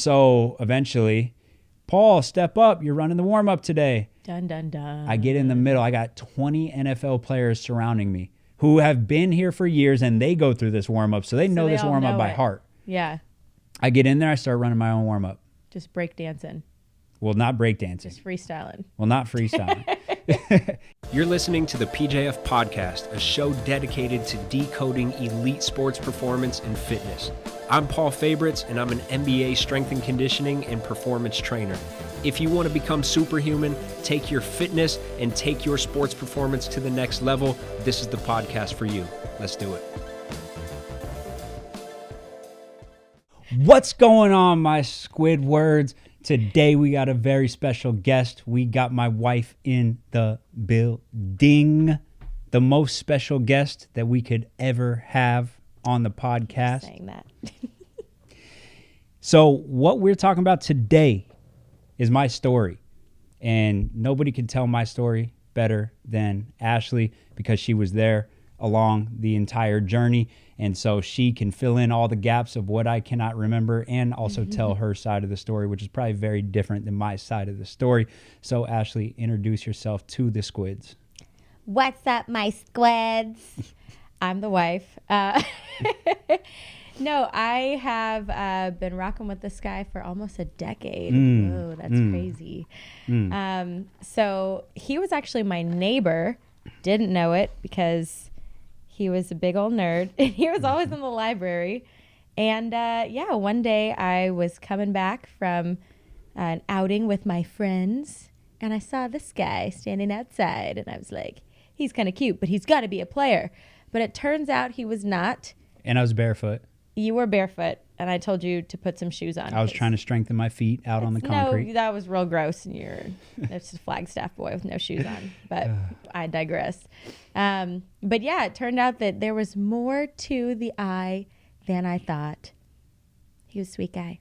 So eventually, Paul, step up. You're running the warm-up today. Dun, dun, dun. I get in the middle. I got 20 NFL players surrounding me who have been here for years, and they go through this warm-up, so they know this warm-up by heart. Yeah. I get in there. I start running my own warm-up. Just break dancing. Well, not breakdancing. Just freestyling. Well, not freestyling. You're listening to the PJF Podcast, a show dedicated to decoding elite sports performance and fitness. I'm Paul Fabritz, and I'm an MBA strength and conditioning and performance trainer. If you want to become superhuman, take your fitness, and take your sports performance to the next level, this is the podcast for you. Let's do it. What's going on, my Squidwards? Today we got a very special guest. We got my wife in the building. The most special guest that we could ever have on the podcast. Saying that. So what we're talking about today is my story. And nobody can tell my story better than Ashley because she was there along the entire journey. And so she can fill in all the gaps of what I cannot remember and also tell her side of the story, which is probably very different than my side of the story. So Ashley, introduce yourself to the squids. What's up, my squids? I'm the wife. No, I have been rocking with this guy for almost a decade. Whoa, that's crazy. So he was actually my neighbor. Didn't know it because he was a big old nerd. He was always in the library. And one day I was coming back from an outing with my friends, and I saw this guy standing outside, and I was like, he's kind of cute, but he's got to be a player. But it turns out he was not. And I was barefoot. You were barefoot, and I told you to put some shoes on. I was trying to strengthen my feet out on the concrete. No, that was real gross, and you're just a Flagstaff boy with no shoes on. But I digress. But yeah, it turned out that there was more to the eye than I thought. He was a sweet guy.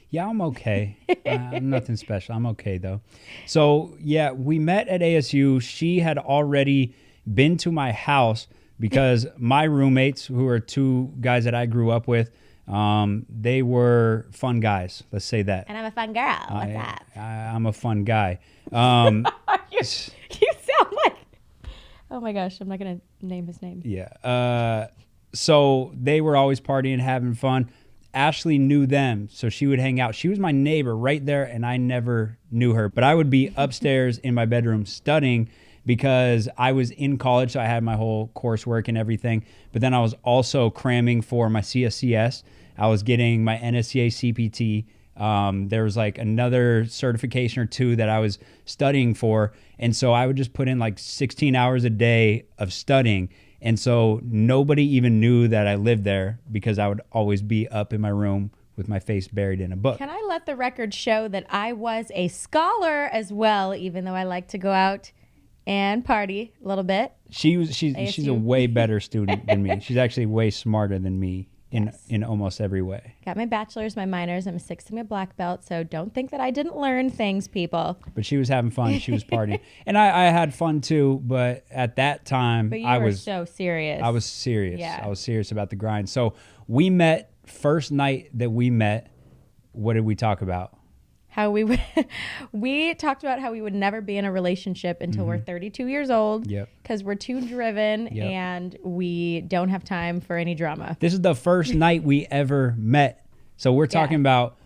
Yeah, I'm okay. I'm nothing special. I'm okay, though. So, yeah, we met at ASU. She had already been to my house because my roommates, who are two guys that I grew up with, they were fun guys. Let's say that. And I'm a fun girl. What's up? I'm a fun guy. You sound like... Oh, my gosh. I'm not going to name his name. Yeah. So they were always partying, having fun. Ashley knew them, so she would hang out. She was my neighbor right there, and I never knew her. But I would be upstairs in my bedroom studying because I was in college, so I had my whole coursework and everything. But then I was also cramming for my CSCS. I was getting my NSCA CPT. There was like another certification or two that I was studying for. And so I would just put in like 16 hours a day of studying. And so nobody even knew that I lived there because I would always be up in my room with my face buried in a book. Can I let the record show that I was a scholar as well, even though I like to go out and party a little bit? She's a way better student than me. She's actually way smarter than me in almost every way. Got my bachelor's, my minors. I'm a 6 Sigma black belt, so don't think that I didn't learn things, people. But she was having fun. She was partying. And I had fun too, but at that time, I was so serious. I was serious. Yeah. I was serious about the grind. So we met, first night that we met, what did we talk about? How we talked about how we would never be in a relationship until we're 32 years old. Yep. Because we're too driven and we don't have time for any drama. This is the first night we ever met. So we're talking about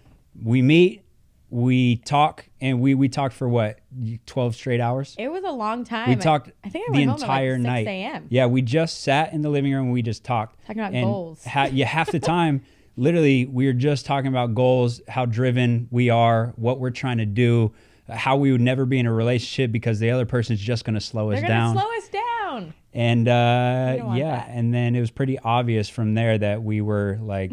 we meet, we talk, and we talked for what, 12 straight hours? It was a long time. We talked I think I the went home entire at like 6 night. a.m. Yeah, we just sat in the living room and we just talked. Talking about goals. Half the time, literally, we were just talking about goals, how driven we are, what we're trying to do, how we would never be in a relationship because the other person's just going to slow us down. They're going to slow us down. And that. And then it was pretty obvious from there that we were like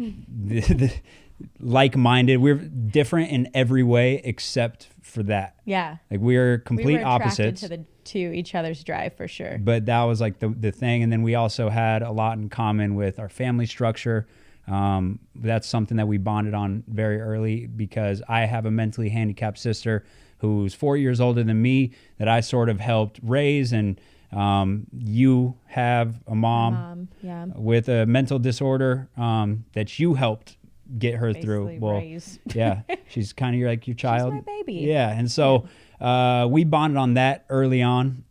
like-minded. We're different in every way except for that. Yeah. Like we are complete we were opposites. To each other's drive for sure. But that was like the thing. And then we also had a lot in common with our family structure. That's something that we bonded on very early because I have a mentally handicapped sister who's 4 years older than me that I sort of helped raise, and you have a mom Yeah. with a mental disorder that you helped get her through. Basically Well, raised. yeah, she's kind of like your child. She's my baby. Yeah, and so we bonded on that early on.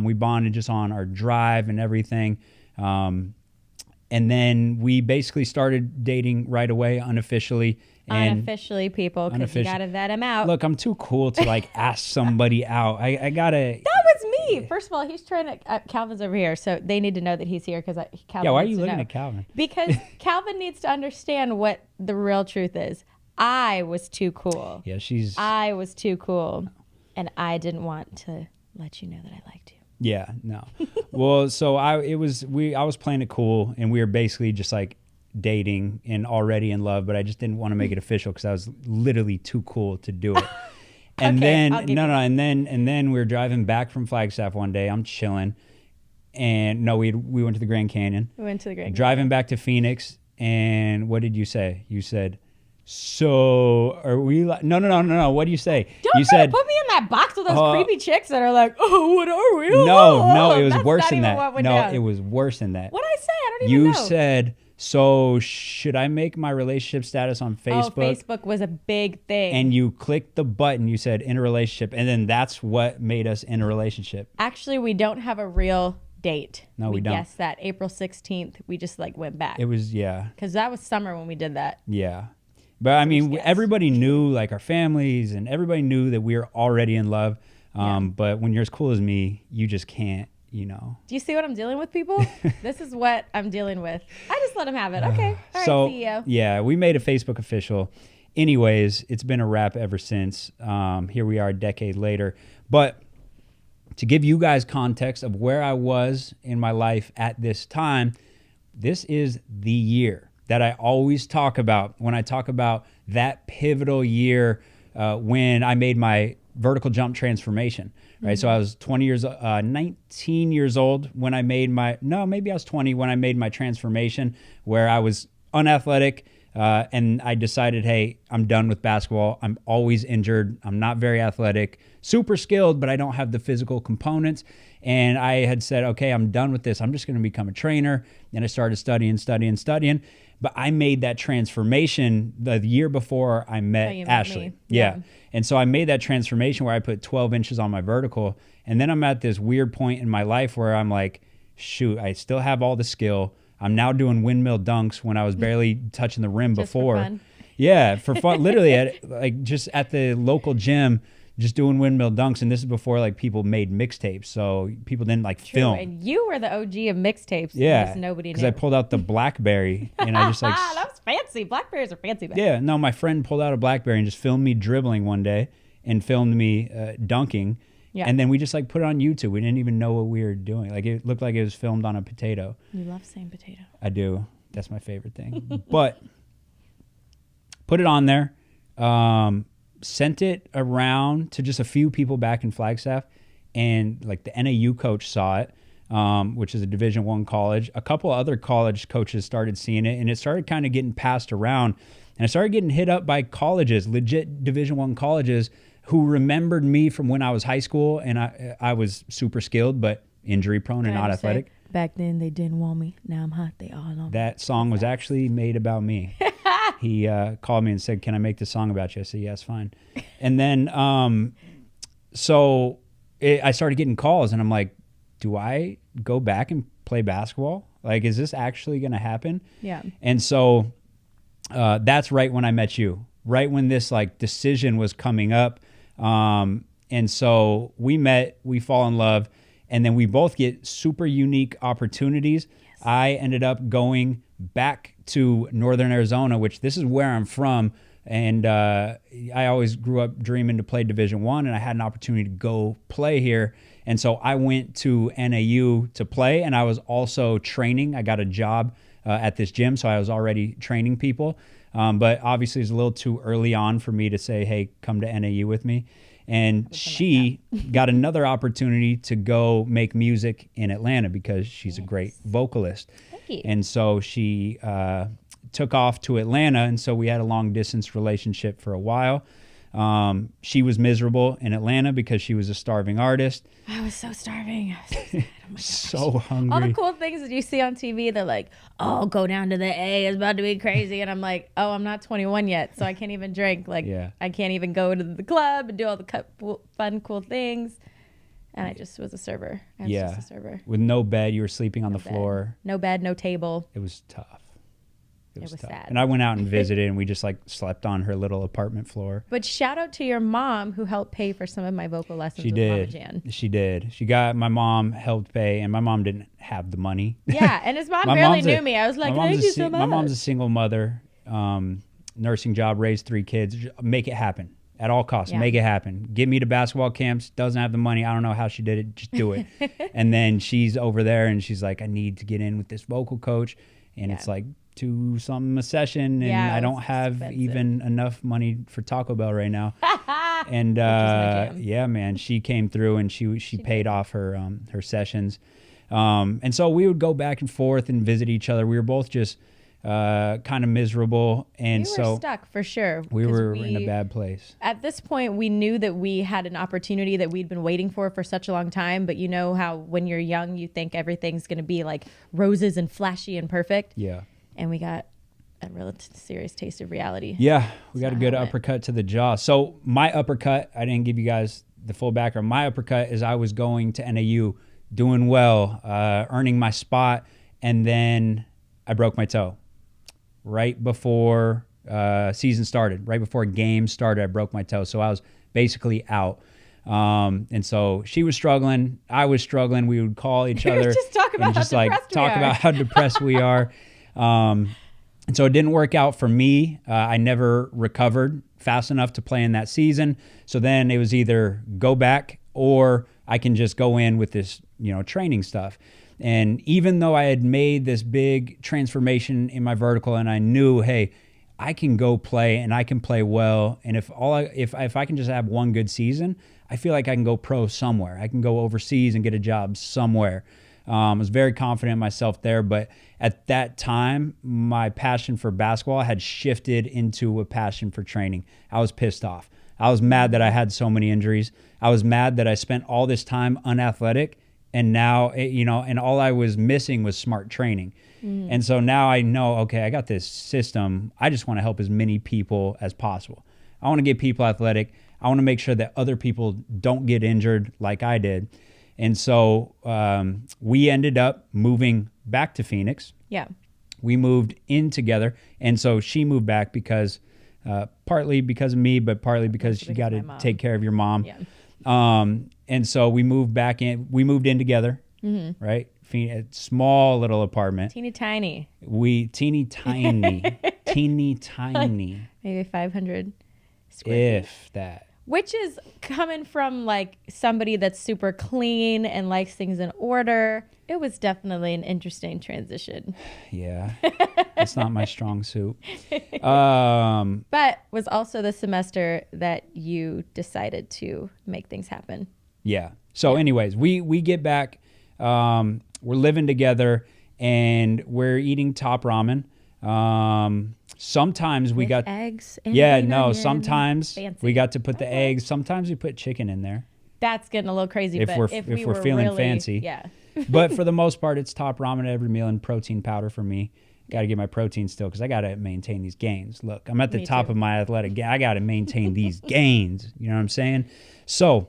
We bonded just on our drive and everything. And then we basically started dating right away, unofficially. And Unofficially, people, because you got to vet him out. look, I'm too cool to like ask somebody out. I gotta. That was me. First of all, he's trying to. Calvin's over here, so they need to know that he's here because Calvin. Yeah, why are needs you to looking know. at Calvin? Because Calvin needs to understand what the real truth is. I was too cool. Yeah, she's. I was too cool, and I didn't want to let you know that I liked you. Yeah, no. Well, so I was playing it cool, and we were basically just like dating and already in love, but I just didn't want to make it official because I was literally too cool to do it. And Okay, then I'll give you. and then we were driving back from Flagstaff one day. I'm chilling, and no, we went to the Grand Canyon. We went to the Grand Driving back to Phoenix, and what did you say? You said, "So are we?" No. What do you say? Don't you try said, to put me in that box with those creepy chicks that are like, oh, what are we? Oh, No, it was that's worse not than even that. what went No, down. it was worse than that. What'd I say? I don't even You know. said, so should I make my relationship status on Facebook? Oh, Facebook was a big thing. And you clicked the button, you said in a relationship, and then that's what made us in a relationship. Actually, we don't have a real date. No, we don't. guessed that April 16th. We just like went back. It was, yeah. Because that was summer when we did that. Yeah. But I mean, guess. everybody knew, like our families, and everybody knew that we were already in love. But when you're as cool as me, you just can't, you know. Do you see what I'm dealing with, people? This is what I'm dealing with. I just let him have it. Okay. All right, So, CEO. yeah, we made it Facebook official. Anyways, it's been a wrap ever since. Here we are a decade later. But to give you guys context of where I was in my life at this time, this is the year that I always talk about when I talk about that pivotal year when I made my vertical jump transformation, right? So I was 19 years old when I made maybe I was 20 when I made my transformation, where I was unathletic, and I decided, hey, I'm done with basketball. I'm always injured. I'm not very athletic, super skilled, but I don't have the physical components. And I had said, okay, I'm done with this. I'm just going to become a trainer. And I started studying. But I made that transformation the year before I met you met Ashley. me. Yeah. Yeah. And so I made that transformation where I put 12 inches on my vertical. And then I'm at this weird point in my life where I'm like, shoot, I still have all the skill. I'm now doing windmill dunks when I was barely touching the rim Just for before. fun. Yeah, for fun. Literally, just at the local gym, just doing windmill dunks. And this is before like people made mixtapes, so people didn't like True. film. And you were the OG of mixtapes. Yeah, Just nobody knew. because I pulled out the BlackBerry and I just like that was fancy. Blackberries are fancy. Back yeah. No, my friend pulled out a BlackBerry and just filmed me dribbling one day and filmed me dunking. Yeah. And then we just like put it on YouTube. We didn't even know what we were doing. Like it looked like it was filmed on a potato. You love saying potato. I do. That's my favorite thing. But put it on there. Sent it around to just a few people back in Flagstaff, and like the NAU coach saw it, which is a Division I college. A couple other college coaches started seeing it, and it started kind of getting passed around. And I started getting hit up by colleges, legit Division I colleges, who remembered me from when I was high school, and I was super skilled, but injury prone and Can I not just say, athletic. back then they didn't want me. Now I'm hot. They all on me. That song was actually made about me. He called me and said, "Can I make this song about you?" I said, "Yes, fine." And then, I started getting calls, and I'm like, "Do I go back and play basketball? Like, is this actually going to happen?" Yeah. And so, that's right when I met you. Right when this like decision was coming up, and so we met, we fall in love, and then we both get super unique opportunities. Yes. I ended up going back to Northern Arizona, which this is where I'm from. And I always grew up dreaming to play Division I, and I had an opportunity to go play here. And so I went to NAU to play, and I was also training. I got a job at this gym, so I was already training people. But obviously it's a little too early on for me to say, hey, come to NAU with me. And she got another opportunity to go make music in Atlanta because she's a great vocalist. Thank you. And so she took off to Atlanta, and so we had a long distance relationship for a while. She was miserable in Atlanta because she was a starving artist. I was so starving. I was so sad. Oh my gosh. So hungry. All the cool things that you see on TV, they're like, oh, go down to the A. It's about to be crazy. And I'm like, oh, I'm not 21 yet, so I can't even drink. Like, I can't even go to the club and do all the fun, cool things. And I just was a server. I was just a server. With no bed. You were sleeping on the floor. No bed, no table. It was tough. It was tough. Sad. And I went out and visited, and we just like slept on her little apartment floor. But shout out to your mom who helped pay for some of my vocal lessons with Mama Jan. She did. My mom helped pay, and my mom didn't have the money. Yeah, and his mom barely knew me. I was like, thank you so much. My mom's a single mother, nursing job, raised 3 kids. Make it happen at all costs. Make it happen. Get me to basketball camps. Doesn't have the money. I don't know how she did it. Just do it. And then she's over there, and she's like, I need to get in with this vocal coach. And it's like $2 a session, and I don't have even enough money for Taco Bell right now. And yeah, man, she came through, and she paid off her sessions. And so we would go back and forth and visit each other. We were both just kind of miserable, and we were stuck for sure. We were in a bad place. At this point, we knew that we had an opportunity that we'd been waiting for such a long time. But you know how when you're young, you think everything's going to be like roses and flashy and perfect. Yeah. And we got a real serious taste of reality. Yeah, we got a good uppercut to the jaw. So my uppercut, I didn't give you guys the full background. My uppercut is I was going to NAU, doing well, earning my spot, and then I broke my toe. Right before season started, right before a game started, I broke my toe. So I was basically out. And so she was struggling. I was struggling. We would call each other just talk about how depressed we are. And so it didn't work out for me. I never recovered fast enough to play in that season. So then it was either go back or I can just go in with this, training stuff. And even though I had made this big transformation in my vertical and I knew, hey, I can go play and I can play well. And if I can just have one good season, I feel like I can go pro somewhere. I can go overseas and get a job somewhere. I was very confident in myself there, but at that time, my passion for basketball had shifted into a passion for training. I was pissed off. I was mad that I had so many injuries. I was mad that I spent all this time unathletic, and now, and all I was missing was smart training. And so now I know, okay, I got this system. I just want to help as many people as possible. I want to get people athletic. I want to make sure that other people don't get injured like I did. And so we ended up moving back to Phoenix. Yeah. We moved in together. And so she moved back because, partly because of me, but partly because she got to take care of your mom. Yeah. And so we moved back in. We moved in together, right? A small little apartment. Teeny tiny. Teeny tiny. Maybe 500 square feet. If that. Which is coming from like somebody that's super clean and likes things in order. It was definitely an interesting transition. Yeah, it's not my strong suit. But was also the semester that you decided to make things happen. Yeah. So anyways, we get back. We're living together and we're eating top ramen. Sometimes we got eggs. And sometimes fancy. We got to put the eggs. Sometimes we put chicken in there. That's getting a little crazy. If we're feeling really fancy. Yeah. But for the most part, it's top ramen every meal and protein powder for me. Got to get my protein still because I got to maintain these gains. Look, I'm at the top of my athletic. I got to maintain these gains. You know what I'm saying? So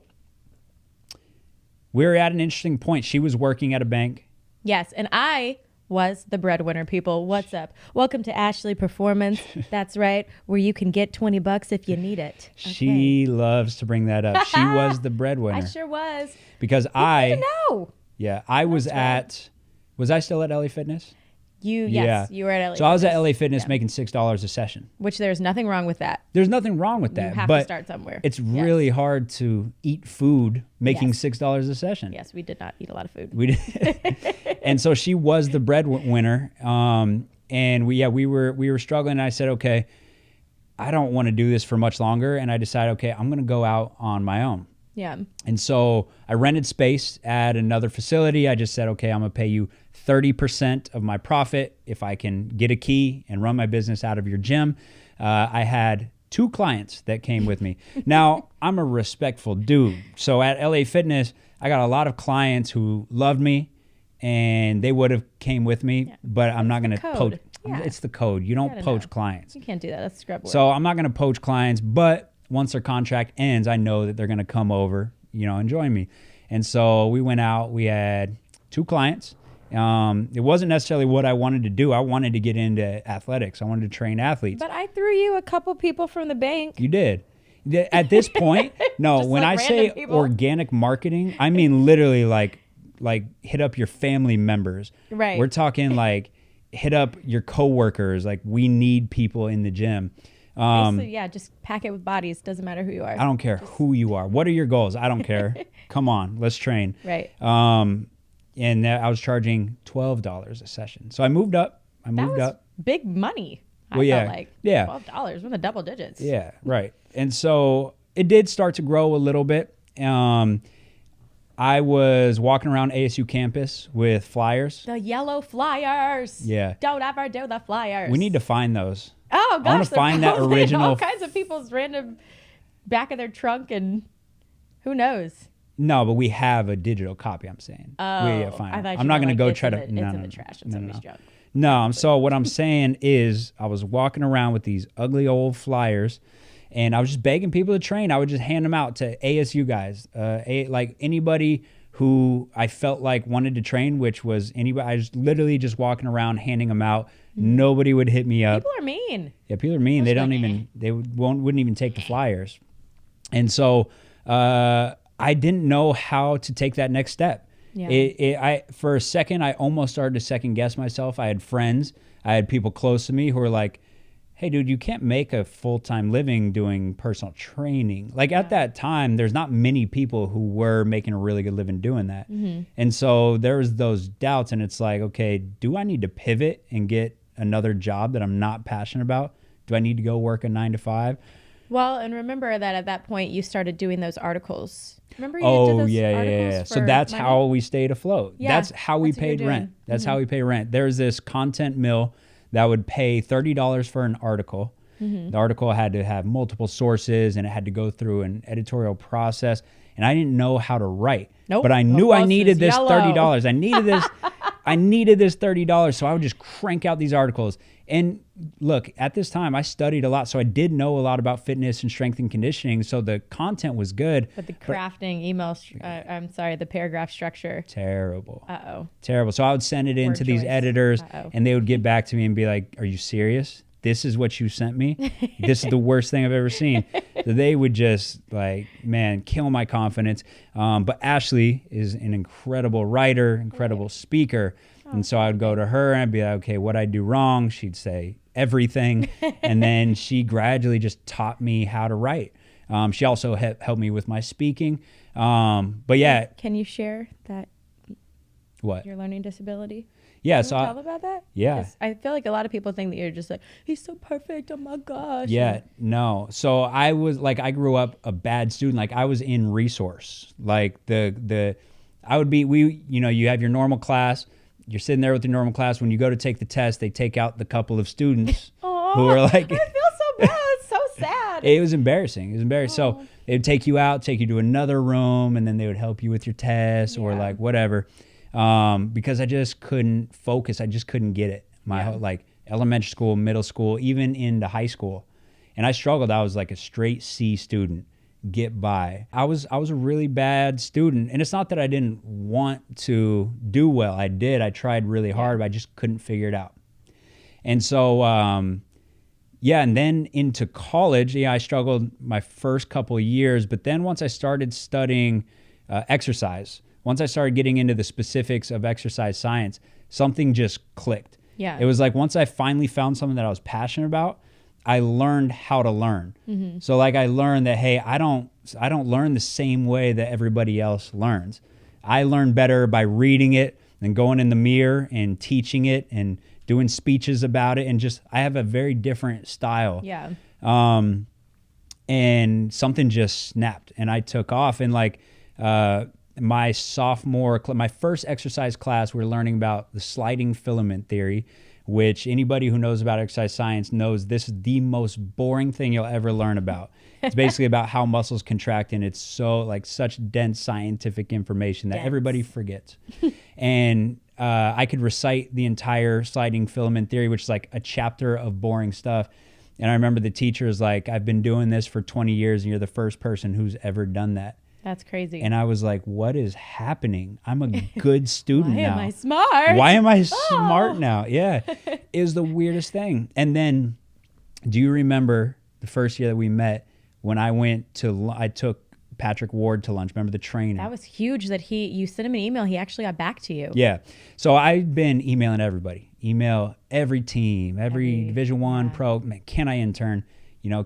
we're at an interesting point. She was working at a bank. Yes, and I was the breadwinner, people. What's up? Welcome to Ashley Performance. That's right, where you can get $20 if you need it. Okay. She loves to bring that up. She was the breadwinner. I sure was. Because know. Yeah, I was was I still at LA Fitness? Yes, you were at LA Fitness. So I was at LA Fitness making $6 a session. Which there's nothing wrong with that. There's nothing wrong with that. You have to start somewhere. It's really hard to eat food making $6 a session. Yes, we did not eat a lot of food. We did. And so she was the breadwinner. And we were struggling. And I said, okay, I don't want to do this for much longer. And I decided, okay, I'm going to go out on my own. Yeah. And so I rented space at another facility. I just said, okay, I'm going to pay you 30% of my profit if I can get a key and run my business out of your gym. I had 2 clients that came with me. Now, I'm a respectful dude. So at LA Fitness, I got a lot of clients who loved me and they would have came with me, but I'm not going to poach. Yeah. It's the code. You don't poach clients. You can't do that. That's scrub work. So I'm not going to poach clients, but once their contract ends, I know that they're going to come over, and join me. And so we went out. We had 2 clients. It wasn't necessarily what I wanted to do. I wanted to get into athletics. I wanted to train athletes. But I threw you a couple people from the bank. You did. At this point, no, when I say people. Organic marketing, I mean literally like hit up your family members. Right. We're talking like hit up your coworkers. Like, we need people in the gym. Basically, just pack it with bodies. Doesn't matter who you are. I don't care who you are. What are your goals? I don't care. Come on, let's train. Right. And I was charging $12 a session. So I moved up. Big money. Well, I felt like $12. We're in the double digits. Yeah, right. And so it did start to grow a little bit. I was walking around ASU campus with flyers. The yellow flyers. Yeah. Don't ever do the flyers. We need to find those. Oh, gosh. I want to find that original. All kinds of people's random back of their trunk and who knows. No, but we have a digital copy, I'm saying. Oh, we find I thought I'm not going to go try to... It's in the trash. It's somebody's junk. No, so what I'm saying is I was walking around with these ugly old flyers and I was just begging people to train. I would just hand them out to ASU guys, like anybody who I felt like wanted to train, which was anybody. I was literally just walking around handing them out. Nobody would hit me up. People are mean. Yeah, people are mean. They don't even, wouldn't even take the flyers. And so I didn't know how to take that next step. Yeah. For a second, I almost started to second guess myself. I had friends, I had people close to me who were like, hey, dude, you can't make a full-time living doing personal training. Like at that time, there's not many people who were making a really good living doing that. And so there was those doubts, and it's like, okay, do I need to pivot and get another job that I'm not passionate about? Do I need to go work a 9 to 5? Well, and remember that at that point you started doing those articles. Remember you did those articles So that's money? how we stayed afloat. Yeah, that's how we paid rent. That's how we pay rent. There's this content mill that would pay $30 for an article. The article had to have multiple sources and it had to go through an editorial process. And I didn't know how to write. But I knew I needed this $30. I needed this $30. So I would just crank out these articles. And look, at this time, I studied a lot. So I did know a lot about fitness and strength and conditioning. So the content was good. But the crafting, the paragraph structure. Terrible. Uh-oh. Terrible. So I would send it in to these editors and they would get back to me and be like, are you serious? This is what you sent me? This is the worst thing I've ever seen. So they would just kill my confidence. But Ashley is an incredible writer, incredible speaker. And so I would go to her and I'd be like, okay, what'd I do wrong? She'd say everything. And then she gradually just taught me how to write. She also helped me with my speaking. But yeah. Can you share that? What? Your learning disability? Yeah. Can you tell about that? Yeah. I feel like a lot of people think that you're just like, he's so perfect. Oh my gosh. Yeah. No. So I was like, I grew up a bad student. Like I was in resource. Like you have your normal class. You're sitting there with your normal class. When you go to take the test, they take out the couple of students who are like, I feel so bad. It's so sad. It was embarrassing. So they would take you out, take you to another room, and then they would help you with your test or like whatever. Because I just couldn't focus. I just couldn't get it. My whole, like elementary school, middle school, even into high school. And I struggled. I was like a straight C student, get by. I was a really bad student. And it's not that I didn't want to do well. I did. I tried really hard, but I just couldn't figure it out. And so, and then into college, I struggled my first couple of years. But then once I started studying exercise, once I started getting into the specifics of exercise science, something just clicked. Yeah. It was like once I finally found something that I was passionate about, I learned how to learn. So like I learned that, hey, I don't learn the same way that everybody else learns. I learn better by reading it and going in the mirror and teaching it and doing speeches about it. And just, I have a very different style. Yeah. And something just snapped and I took off. And like, my first exercise class, we were learning about the sliding filament theory. which anybody who knows about exercise science knows this is the most boring thing you'll ever learn about. It's basically about how muscles contract, and it's so like such dense scientific information that everybody forgets. And I could recite the entire sliding filament theory, which is like a chapter of boring stuff. And I remember the teacher is like, I've been doing this for 20 years and you're the first person who's ever done that. That's crazy. And I was like, what is happening? I'm a good student now. Why am I smart? Why am I smart now? Yeah. It was the weirdest thing. And then, do you remember the first year that we met when I took Patrick Ward to lunch? Remember the trainer? That was huge that you sent him an email. He actually got back to you. Yeah. So I've been emailing everybody. Email every team, every Division I pro. Man, can I intern? You know,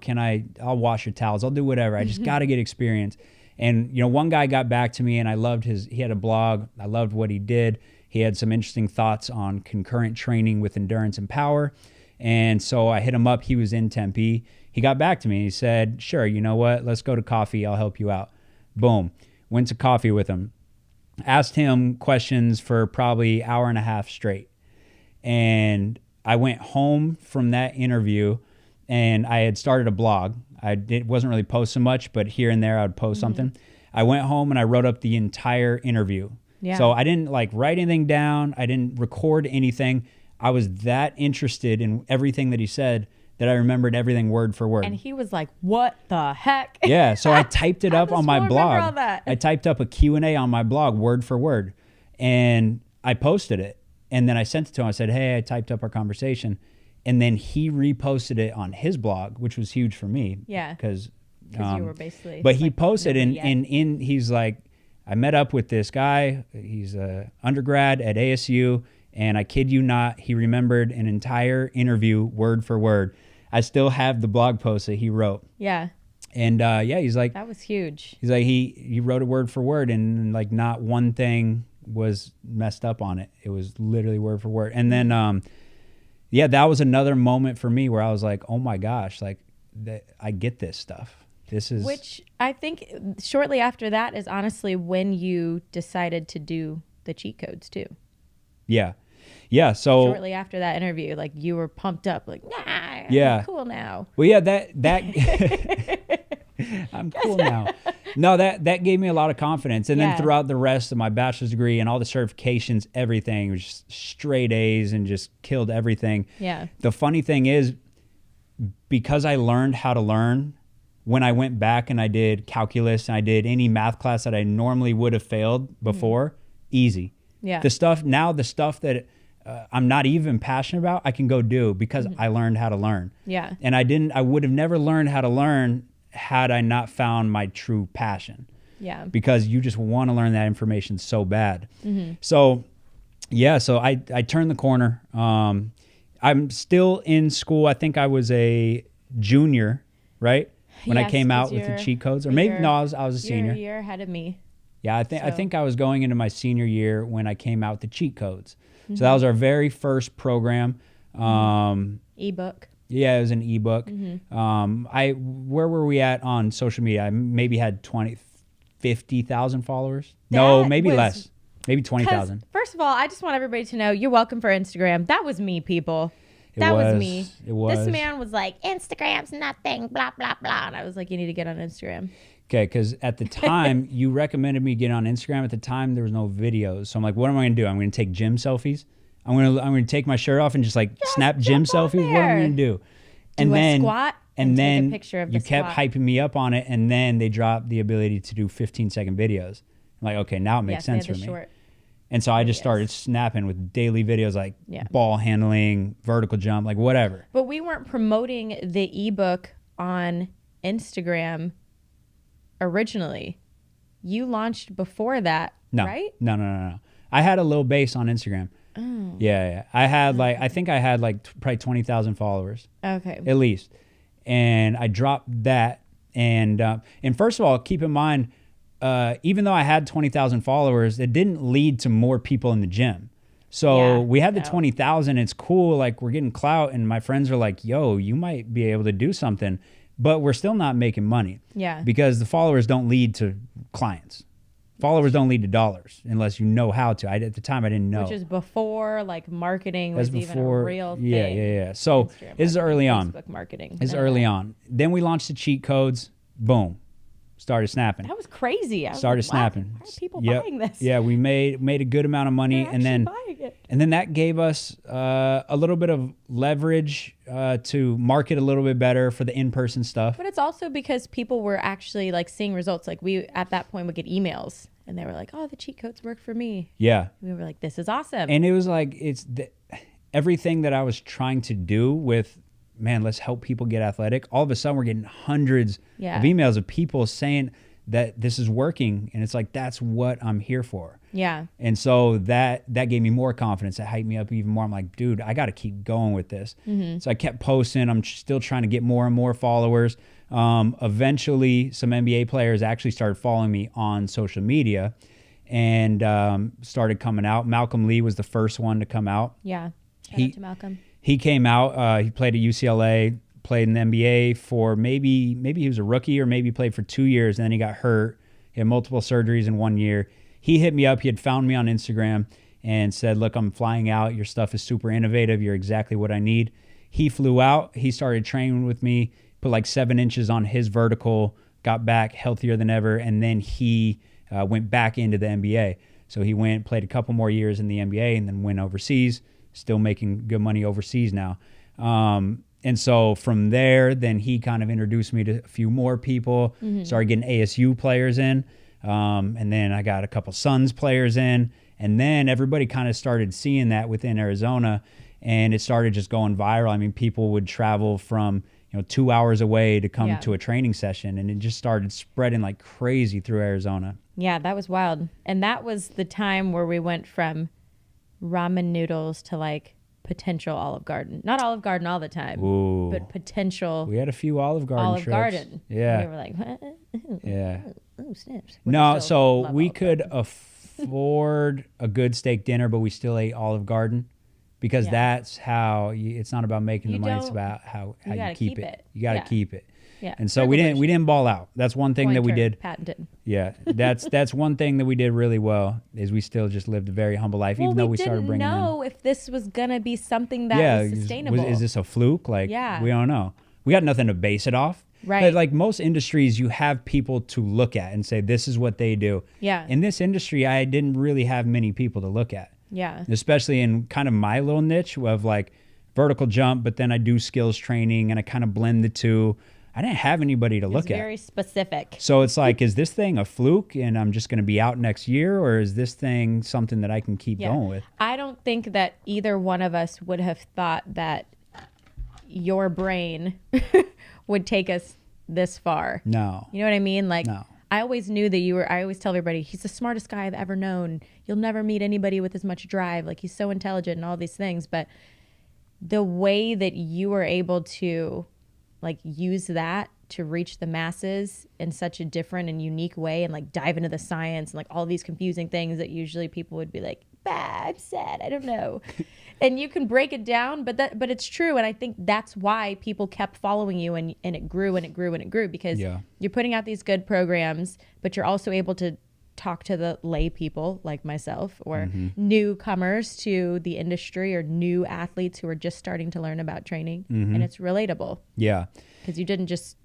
I'll wash your towels. I'll do whatever. I just got to get experience. And, you know, one guy got back to me and I loved he had a blog. I loved what he did. He had some interesting thoughts on concurrent training with endurance and power. And so I hit him up. He was in Tempe. He got back to me. He said, sure, you know what? Let's go to coffee. I'll help you out. Boom. Went to coffee with him. Asked him questions for probably an hour and a half straight. And I went home from that interview and I had started a blog. Wasn't really posting much, but here and there I would post something. I went home and I wrote up the entire interview. Yeah. So I didn't like write anything down. I didn't record anything. I was that interested in everything that he said that I remembered everything word for word. And he was like, what the heck? Yeah. So I typed it up on my blog. I typed up a Q&A on my blog word for word and I posted it. And then I sent it to him. I said, hey, I typed up our conversation. And then he reposted it on his blog, which was huge for me. Yeah. Because you were basically. But he posted and he's like, I met up with this guy. He's a undergrad at ASU. And I kid you not, he remembered an entire interview word for word. I still have the blog post that he wrote. Yeah. And he's like. That was huge. He's like, he wrote it word for word and like not one thing was messed up on it. It was literally word for word. And then, that was another moment for me where I was like, oh my gosh, like I get this stuff. Which I think shortly after that is honestly when you decided to do the cheat codes too. Yeah. Yeah. So shortly after that interview, like you were pumped up, like, I'm cool now. Well, yeah, that I'm cool now. No, that gave me a lot of confidence. And then throughout the rest of my bachelor's degree and all the certifications, everything was just straight A's and just killed everything. Yeah. The funny thing is, because I learned how to learn, when I went back and I did calculus and I did any math class that I normally would have failed before, easy. Yeah. The stuff that I'm not even passionate about, I can go do because I learned how to learn. Yeah. And I would have never learned how to learn had I not found my true passion. Yeah. Because you just want to learn that information so bad. So I turned the corner. I'm still in school. I think I was a junior, right? When I came out with the cheat codes. Or maybe, no, I was a senior. You're a year ahead of me. Yeah, I think I was going into my senior year when I came out with the cheat codes. So that was our very first program. Ebook. Yeah, it was an ebook. Where were we at on social media? I maybe had 50,000 followers. No, maybe less. Maybe 20,000. First of all, I just want everybody to know you're welcome for Instagram. That was me, people. That was me. It was. This man was like, Instagram's nothing, blah, blah, blah. And I was like, you need to get on Instagram. Okay, because at the time, you recommended me get on Instagram. At the time, there was no videos. So I'm like, what am I going to do? I'm going to take gym selfies. I'm going to take my shirt off and just like snap gym selfies. What am I going to do? And then squat and then take a picture of the you kept hyping me up on it, and then they dropped the ability to do 15-second videos. I'm like, okay, now it makes sense for me. And so I just started snapping with daily videos like ball handling, vertical jump, like whatever. But we weren't promoting the ebook on Instagram originally. You launched before that, right? No. I had a little base on Instagram. Oh. Yeah. I had I think I had probably 20,000 followers. Okay. At least. And I dropped that. And first of all, keep in mind, even though I had 20,000 followers, it didn't lead to more people in the gym. So we had the 20,000. It's cool. Like we're getting clout and my friends are like, yo, you might be able to do something, but we're still not making money. Yeah. Because the followers don't lead to clients. Followers don't lead to dollars unless you know how to. At the time, I didn't know. Which is before like marketing was That's even a real thing. Yeah. So Instagram this is early marketing, on. Facebook marketing. It's early on. Then we launched the cheat codes. Boom. Started snapping. That was crazy. I was Started like, wow, snapping. why are people Yep. buying this? Yeah, we made a good amount of money, They're and then actually buying it. and then that gave us a little bit of leverage to market a little bit better for the in-person stuff. But it's also because people were actually like seeing results. Like we at that point would get emails, and they were like, "Oh, the cheat codes work for me." Yeah, We were like, "This is awesome." and it was like everything that I was trying to do with, man, let's help people get athletic. All of a sudden, we're getting hundreds Yeah. of emails of people saying that this is working, and it's like, that's what I'm here for. Yeah. And so that gave me more confidence. That hyped me up even more. I'm like, dude, I got to keep going with this. Mm-hmm. So I kept posting. I'm still trying to get more and more followers. Eventually, some NBA players actually started following me on social media and started coming out. Malcolm Lee was the first one to come out. Yeah. Shout out to Malcolm. He came out. He played at UCLA, played in the NBA for maybe he was a rookie or maybe played for 2 years, and then he got hurt. He had multiple surgeries in 1 year. He hit me up. He had found me on Instagram and said, look, I'm flying out. Your stuff is super innovative. You're exactly what I need. He flew out. He started training with me, put like 7 inches on his vertical, got back healthier than ever, and then he went back into the NBA. So he went, played a couple more years in the NBA, and then went overseas, still making good money overseas now. And so from there, then he kind of introduced me to a few more people, started getting ASU players in. And then I got a couple Suns players in. And then everybody kind of started seeing that within Arizona, and it started just going viral. I mean, people would travel from 2 hours away to come to a training session, and it just started spreading like crazy through Arizona. Yeah, that was wild. And that was the time where we went from ramen noodles to like potential Olive Garden. Not Olive Garden all the time, Ooh. but potential We had a few Olive Garden Olive trips. Garden. Yeah. And we were like, what? Yeah. Oh, snaps. We No, still so love we Olive could Garden. afford a good steak dinner, but we still ate Olive Garden because Yeah. that's how it's not about making the You money. It's don't- about how you you gotta keep keep it. it. You got to Yeah. keep it. Yeah. And so we Privilege. didn't ball out. That's one thing that we Pointer, did. patented. Yeah, that's one thing that we did really well is we still just lived a very humble life, even though we started bringing didn't in. know if this was gonna be something that was sustainable. Is this a fluke? Like, Yeah. we don't know. We got nothing to base it off. Right. Like most industries, you have people to look at and say, this is what they do. Yeah. In this industry, I didn't really have many people to look at, Yeah. especially in kind of my little niche of like vertical jump, but then I do skills training and I kind of blend the two. I didn't have anybody to It's look at. very specific. So it's like, is this thing a fluke and I'm just going to be out next year, or is this thing something that I can keep going with? I don't think that either one of us would have thought that your brain would take us this far. No. You know what I mean? Like, No. I always knew that I always tell everybody, he's the smartest guy I've ever known. You'll never meet anybody with as much drive. Like, he's so intelligent and all these things. But the way that you were able to, like, use that to reach the masses in such a different and unique way and, like, dive into the science and, like, all these confusing things that usually people would be like, I'm sad, I don't know. And you can break it down, but it's true. And I think that's why people kept following you, and it grew and it grew and it grew because you're putting out these good programs, but you're also able to talk to the lay people like myself or newcomers to the industry or new athletes who are just starting to learn about training. And it's relatable. Yeah. Because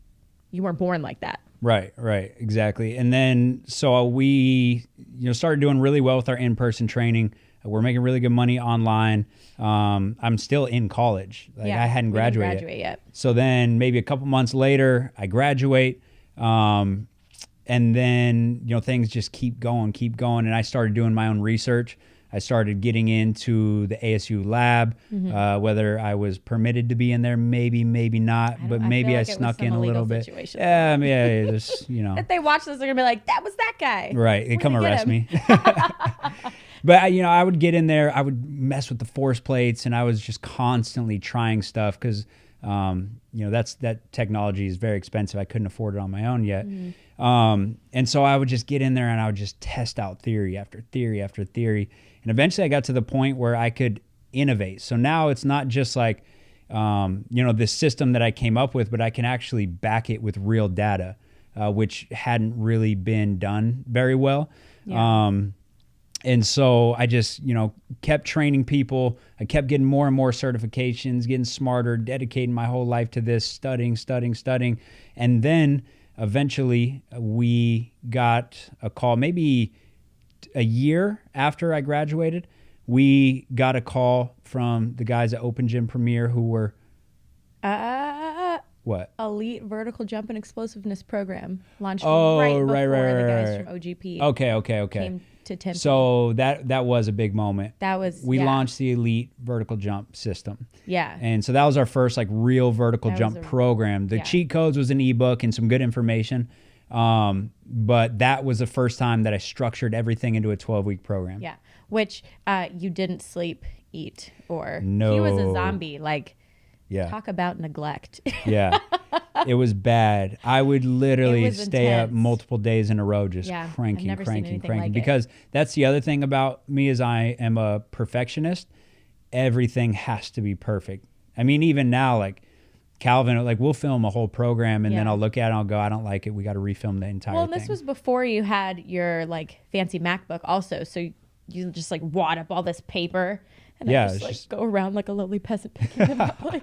you weren't born like that. Right, exactly. And then so we started doing really well with our in-person training. We're making really good money online. I'm still in college. Like, I hadn't we didn't graduated graduate yet. So then maybe a couple months later, I graduate. And then, things just keep going. And I started doing my own research. I started getting into the ASU lab, whether I was permitted to be in there, maybe not, but maybe I snuck in a little bit. Yeah, just, If they watch this, they're going to be like, that was that guy. Right, they come arrest me. But, I would get in there, I would mess with the force plates, and I was just constantly trying stuff because, that technology is very expensive. I couldn't afford it on my own yet. And so I would just get in there and I would just test out theory after theory after theory. And eventually I got to the point where I could innovate. So now it's not just like, this system that I came up with, but I can actually back it with real data. which hadn't really been done very well. Yeah. And so I just, kept training people. I kept getting more and more certifications, getting smarter, dedicating my whole life to this, studying. And then eventually we got a call, maybe a year after I graduated, we got a call from the guys at Open Gym Premier who were... What? Elite Vertical Jump and Explosiveness Program launched right, before the guys right. from OGP Okay. came to Tempe. So that was a big moment. We launched the Elite Vertical Jump system. Yeah. And so that was our first real vertical jump program. The cheat codes was an ebook and some good information. But that was the first time that I structured everything into a 12-week program. Yeah. Which you didn't sleep, eat, or... No. He was a zombie. Yeah. Talk about neglect. Yeah. It was bad. I would literally stay up intense. multiple days in a row just cranking. Because that's the other thing about me is I am a perfectionist. Everything has to be perfect. I mean, even now, Calvin, we'll film a whole program and then I'll look at it and I'll go, I don't like it. We got to refilm the entire thing. Well, this was before you had your fancy MacBook also. So you just wad up all this paper. And I just go around like a lowly peasant picking them up, put it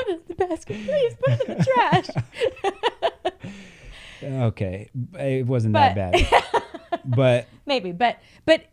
in the basket, please, put it in the trash. Okay. It wasn't that bad. But maybe. But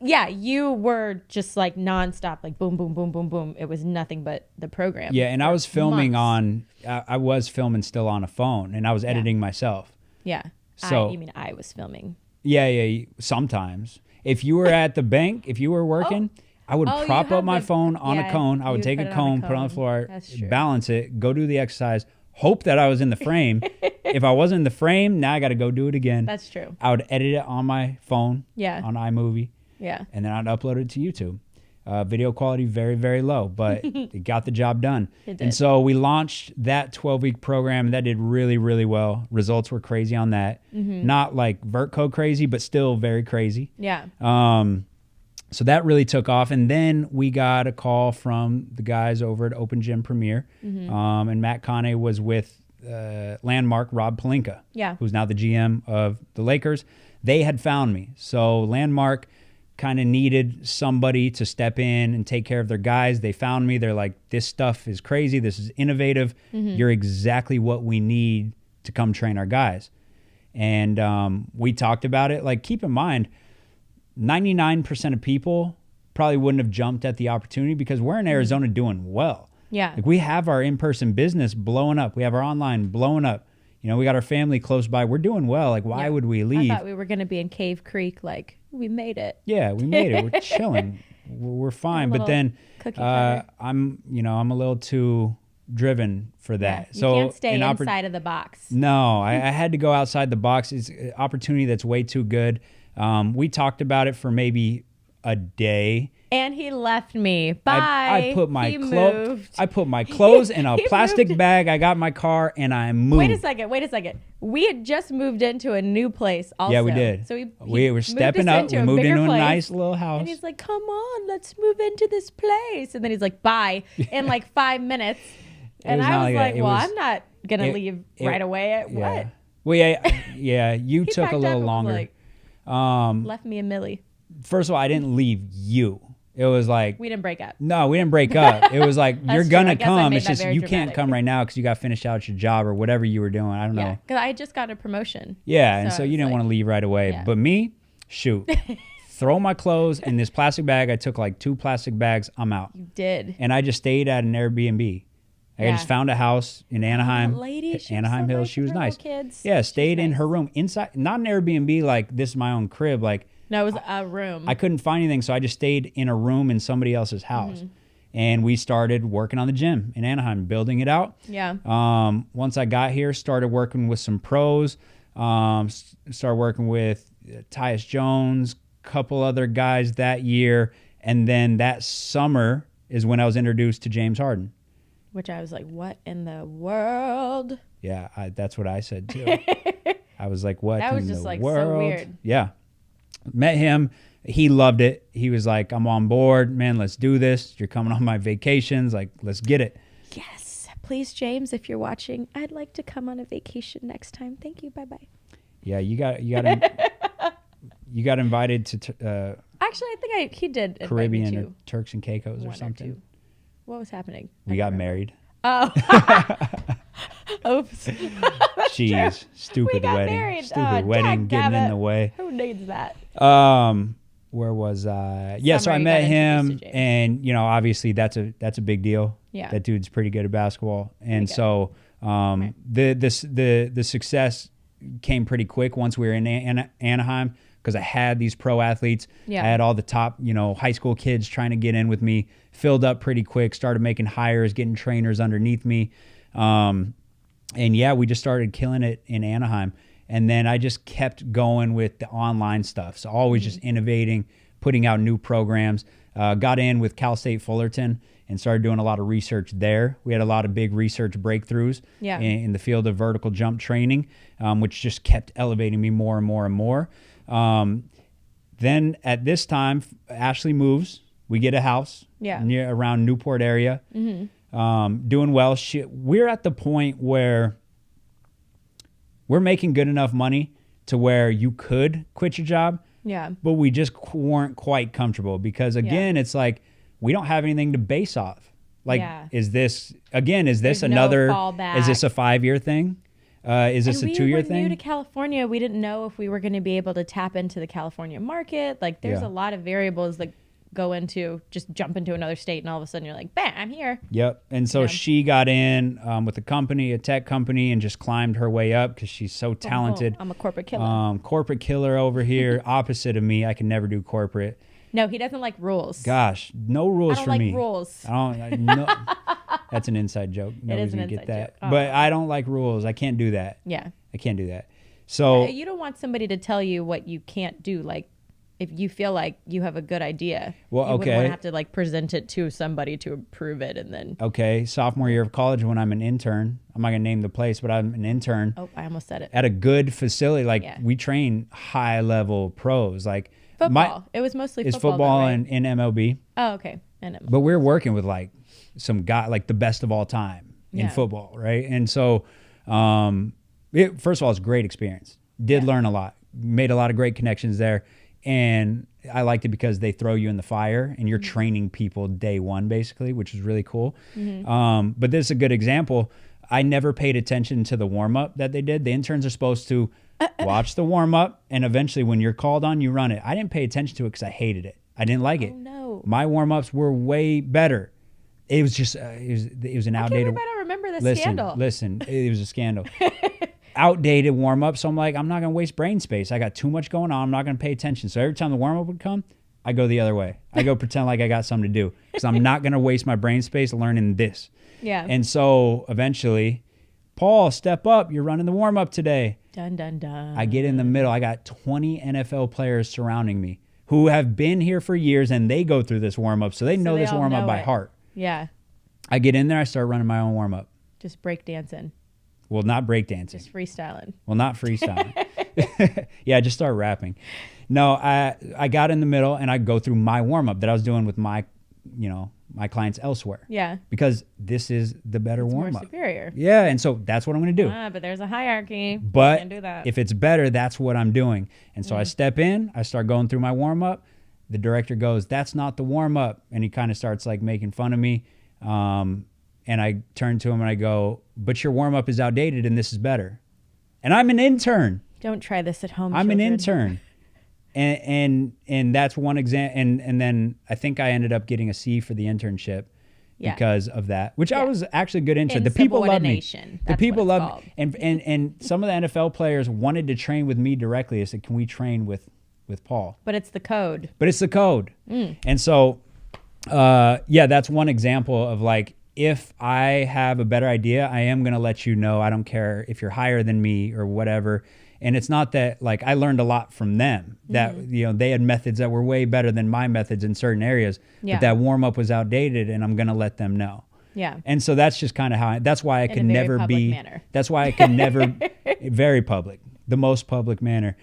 yeah, you were just nonstop, boom, boom, boom, boom, boom. It was nothing but the program. Yeah, and I was filming I was filming still on a phone and I was editing myself. Yeah. So you mean I was filming? Yeah, sometimes. If you were at the bank, if you were working... I would prop up my phone on a cone. I would take a cone, put it on the floor, balance it, go do the exercise, hope that I was in the frame. If I wasn't in the frame, now I got to go do it again. That's true. I would edit it on my phone, on iMovie, and then I'd upload it to YouTube. Video quality very, very low, but it got the job done. It did. And so we launched that 12-week program. That did really, really well. Results were crazy on that. Not VertCo crazy, but still very crazy. Yeah. So that really took off. And then we got a call from the guys over at Open Gym Premier. And Matt Conne was with Landmark, Rob Pelinka, who's now the GM of the Lakers. They had found me. So Landmark kind of needed somebody to step in and take care of their guys. They found me. They're like, this stuff is crazy. This is innovative. You're exactly what we need to come train our guys. And we talked about it. Keep in mind, 99% of people probably wouldn't have jumped at the opportunity because we're in Arizona doing well. Yeah. We have our in-person business blowing up. We have our online blowing up. We got our family close by. We're doing well. Why would we leave? I thought we were going to be in Cave Creek. We made it. Yeah, we made it. We're chilling. We're fine. But then I'm a little too driven for that. You can't stay inside of the box. No, I had to go outside the box. It's an opportunity that's way too good. We talked about it for maybe a day. And he left me. Bye. I put my clothes in a plastic bag. I got my car and I moved. Wait a second. We had just moved into a new place also. Yeah, we did. So we were stepping up. We moved into a nice little house. And he's like, come on, let's move into this place. And then he's like, bye, in 5 minutes. And I was I'm not going to leave right away. What? Well, yeah. You took a little longer. Left me a milli. First of all, I didn't leave you. It was we didn't break up. No, we didn't break up. It was you're gonna come. It's just you dramatic. Can't come right now because you got to finish out your job or whatever you were doing. I don't know. Because I had just got a promotion. Yeah, and so you didn't want to leave right away. Yeah. But me, shoot, throw my clothes in this plastic bag. I took 2 plastic bags. I'm out. You did. And I just stayed at an Airbnb. I just found a house in Anaheim. Anaheim Hills. She was nice. Kids. Yeah, stayed in her room inside. Not an Airbnb this is my own crib. No, it was a room. I couldn't find anything, so I just stayed in a room in somebody else's house. And we started working on the gym in Anaheim, building it out. Yeah. Once I got here, started working with some pros. Started working with Tyus Jones, couple other guys that year. And then that summer is when I was introduced to James Harden. Which I was like, what in the world? Yeah, that's what I said too. I was like, what in the world? That was just so weird. Yeah. Met him. He loved it. He was like, I'm on board. Man, let's do this. You're coming on my vacations. Let's get it. Yes. Please, James, if you're watching, I'd like to come on a vacation next time. Thank you. Bye-bye. Yeah, you got you got invited to Actually, I think he did invite me Caribbean to or Turks and Caicos or one something. two. What was happening? We got married. Oh. Oops. Jeez, stupid We got wedding. married. Stupid wedding getting in dadgummit. the way. Who needs that? Where was I? Yeah, so Summer, I you met got him, introduced to James. and obviously that's a big deal. Yeah. That dude's pretty good at basketball, and good. so the success came pretty quick once we were in Anaheim, because I had these pro athletes. Yeah. I had all the top high school kids trying to get in with me. Filled up pretty quick. Started making hires, getting trainers underneath me, and yeah, we just started killing it in Anaheim. And then I just kept going with the online stuff. So always just innovating, putting out new programs. Got in with Cal State Fullerton and started doing a lot of research there. We had a lot of big research breakthroughs in the field of vertical jump training, which just kept elevating me more and more and more. Then at this time, Ashley moves. We get a house around Newport area. Doing well. We're at the point where we're making good enough money to where you could quit your job. Yeah. But we just weren't quite comfortable because, again, it's like we don't have anything to base off. Like, is this There's another, no fallback. is this a 5-year thing? Is this a 2-year thing? We were new to California. We didn't know if we were going to be able to tap into the California market. Like, there's a lot of variables that go into just jump into another state, and all of a sudden you're like, bam, I'm here. Yep. And so she got in with a tech company, and just climbed her way up because she's so talented. I'm a corporate killer. Corporate killer over here, opposite of me. I can never do corporate. No, he doesn't like rules. Gosh, no rules for me. I don't like rules. No, that's an inside joke. Nobody's gonna get that. Joke. But I don't like rules. I can't do that. Yeah. I can't do that. So you don't want somebody to tell you what you can't do. Like, if you feel like you have a good idea, you wouldn't want to have to present it to somebody to approve it, and then. Okay, sophomore year of college, when I'm an intern, I'm not gonna name the place, but I'm an intern. Oh, I almost said it. At a good facility, we train high level pros, like football. It was mostly football. It's football though, right? in MLB. Oh, okay. But we're working with some guy, the best of all time in football, right? And so, first of all, it's a great experience. Did learn a lot, made a lot of great connections there. And I liked it because they throw you in the fire and you're training people day one, basically, which is really cool. But this is a good example. I never paid attention to the warm-up that they did. The interns are supposed to watch the warm-up, and eventually when you're called on, you run it. I didn't pay attention to it because I hated it. I didn't like it. No. My warm-ups were way better. It was just, it was an outdated. I don't remember the scandal. Listen, it was a scandal. Outdated warm-up, so I'm like, I'm not going to waste brain space. I got too much going on. I'm not going to pay attention. So every time the warm-up would come, I go the other way. I go pretend like I got something to do because I'm not going to waste my brain space learning this. Yeah. And so eventually, Paul, step up. You're running the warm-up today. Dun, dun, dun. I get in the middle. I got 20 NFL players surrounding me who have been here for years, and they go through this warm-up, so they know this warm-up by heart. Yeah. I get in there. I start running my own warm-up. Just break dancing. Well, not breakdancing. Just freestyling. Well, not freestyling. Yeah, just start rapping. No, I got in the middle and I go through my warm-up that I was doing with my clients elsewhere. Yeah. Because this is the better warm-up. More superior. Yeah, and so that's what I'm going to do. But there's a hierarchy. But can't do that. If it's better, that's what I'm doing. And so I step in, I start going through my warm-up. The director goes, "That's not the warm-up." And he kind of starts making fun of me. And I turn to him and I go, "But your warm-up is outdated and this is better." And I'm an intern. Don't try this at home, I'm children. an intern. And that's one example. And then I think I ended up getting a C for the internship because of that, which I was actually a good intern. The people loved me. The people loved me. And some of the NFL players wanted to train with me directly. I said, "Can we train with Paul?" But it's the code. And so, that's one example of if I have a better idea, I am going to let you know. I don't care if you're higher than me or whatever. And it's not that I learned a lot from them that, they had methods that were way better than my methods in certain areas, but that warm up was outdated and I'm going to let them know. Yeah. And so that's just kind of that's why I could never be, manner. That's why I could never, very public, the most public manner.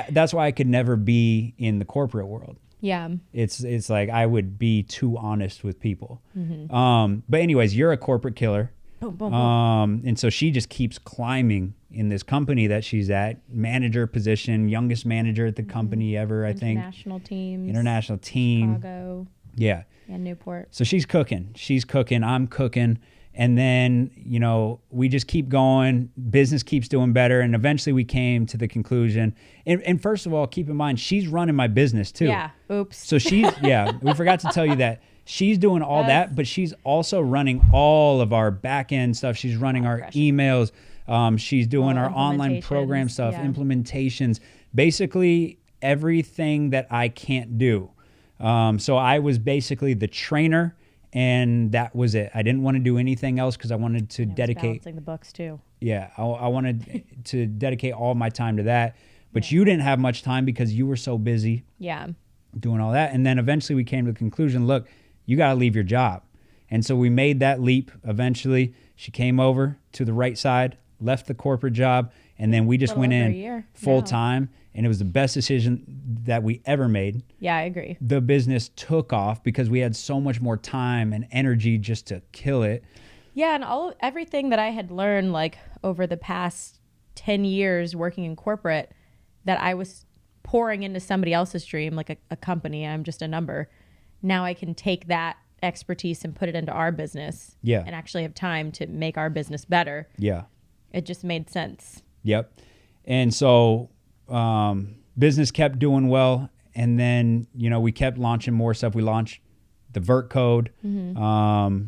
That's why I could never be in the corporate world. Yeah. It's I would be too honest with people. But anyways, you're a corporate killer. Boom, boom, boom. And so she just keeps climbing in this company that she's at, manager position, youngest manager at the company ever, I think. International teams. International team. Chicago. Yeah. And Newport. So she's cooking. I'm cooking. And then, you know, we just keep going. Business keeps doing better. And eventually we came to the conclusion. And first of all, keep in mind, she's running my business too. Yeah. Oops. So she's, we forgot to tell you that. She's doing all that, but she's also running all of our back end stuff. She's running our emails. She's doing our online program stuff, implementations, basically everything that I can't do. So I was basically the trainer, and that was it. I didn't want to do anything else because I wanted to dedicate. Balancing the books too. Yeah, I wanted to dedicate all my time to that. But you didn't have much time because you were so busy. Yeah. Doing all that. And then eventually we came to the conclusion, look, you got to leave your job. And so we made that leap. Eventually she came over to the right side, left the corporate job, and then we just went in full time. And it was the best decision that we ever made. Yeah, I agree. The business took off because we had so much more time and energy just to kill it. Yeah, and everything that I had learned like over the past 10 years working in corporate that I was pouring into somebody else's dream, like a company, I'm just a number. Now I can take that expertise and put it into our business and actually have time to make our business better. Yeah. It just made sense. Yep. And so business kept doing well. And then, you know, we kept launching more stuff. We launched the Vert Code. Mm-hmm.